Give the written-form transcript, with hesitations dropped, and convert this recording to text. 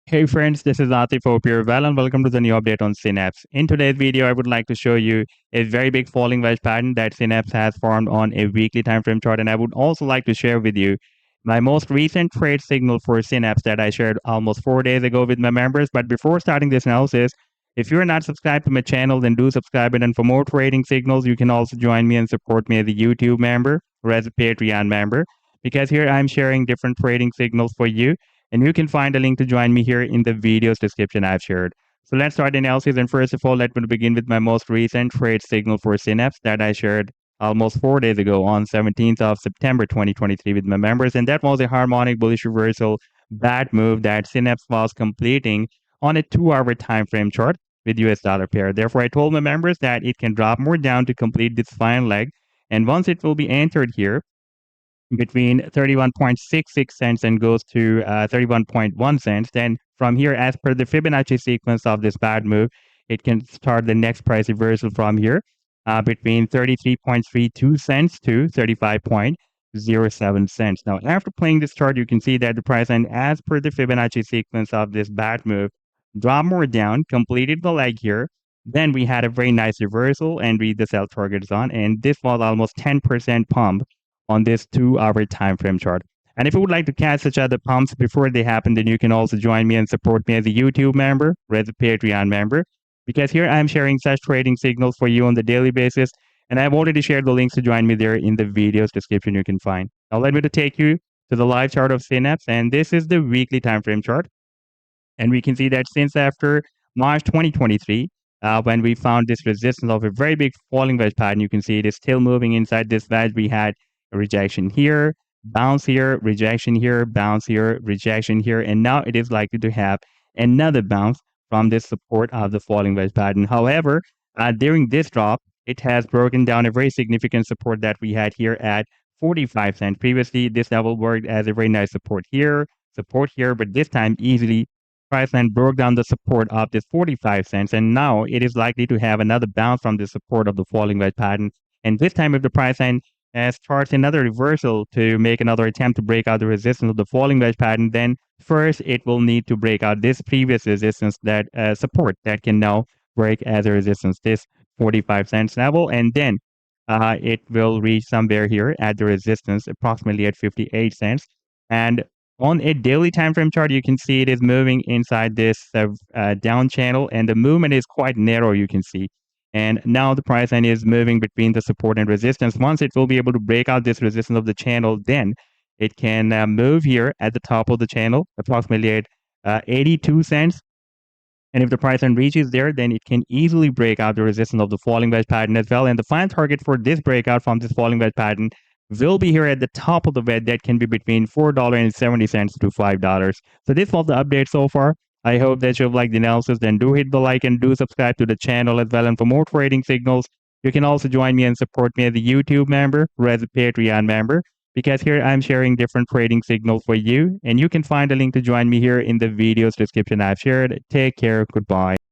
Hey friends, this is Atif. Hope you're well and welcome to the new update on Synapse. In today's video, I would like to show you a very big falling wedge pattern that Synapse has formed on a weekly time frame chart. And I would also like to share with you my most recent trade signal for Synapse that I shared almost 4 days ago with my members. But before starting this analysis, if you're not subscribed to my channel, then do subscribe it. And for more trading signals, you can also join me and support me as a YouTube member or as a Patreon member, because here I'm sharing different trading signals for you, and you can find a link to join me here in the video's description I've shared. So let's start the analysis. And first of all, let me begin with my most recent trade signal for Synapse that I shared almost 4 days ago on 17th of September 2023 with my members. And that was a harmonic bullish reversal bad move that Synapse was completing on a 2-hour time frame chart with US dollar pair. Therefore, I told my members that it can drop more down to complete this final leg. And once it will be entered here, between 31.66 cents and goes to 31.1 cents. Then from here, as per the Fibonacci sequence of this bad move, it can start the next price reversal from here between 33.32 cents to 35.07 cents. Now, after playing this chart, you can see that the price, and as per the Fibonacci sequence of this bad move, dropped more down, completed the leg here. Then we had a very nice reversal and read the sell targets on, and this was almost 10% pump on this 2-hour time frame chart. And if you would like to catch such other pumps before they happen, then you can also join me and support me as a YouTube member or as a Patreon member, because here I'm sharing such trading signals for you on the daily basis. And I've already shared the links to join me there in the video's description you can find. Now let me to take you to the live chart of Synapse, and this is the weekly time frame chart. And we can see that since after March 2023, when we found this resistance of a very big falling wedge pattern, you can see it is still moving inside this wedge. We had a rejection here, bounce here, rejection here, bounce here, rejection here, and now it is likely to have another bounce from this support of the falling wedge pattern. However, during this drop, it has broken down a very significant support that we had here at 45 cents. Previously, this level worked as a very nice support here, but this time easily price line broke down the support of this 45 cents, and now it is likely to have another bounce from the support of the falling wedge pattern. And this time, if the price line starts another reversal to make another attempt to break out the resistance of the falling wedge pattern, then first it will need to break out this previous resistance, that support that can now break as a resistance, this 45 cents level, and then it will reach somewhere here at the resistance, approximately at 58 cents. And on a daily time frame chart, you can see it is moving inside this down channel, and the movement is quite narrow, you can see. And now the price line is moving between the support and resistance. Once it will be able to break out this resistance of the channel, then it can move here at the top of the channel, approximately at 82 cents. And if the price line reaches there, then it can easily break out the resistance of the falling wedge pattern as well. And the final target for this breakout from this falling wedge pattern will be here at the top of the wedge, that can be between $4.70 to $5. So this was the update so far. I hope that you've liked the analysis. Then do hit the like and do subscribe to the channel as well. And for more trading signals, you can also join me and support me as a YouTube member or as a Patreon member, because here I'm sharing different trading signals for you. And you can find a link to join me here in the video's description I've shared. Take care. Goodbye.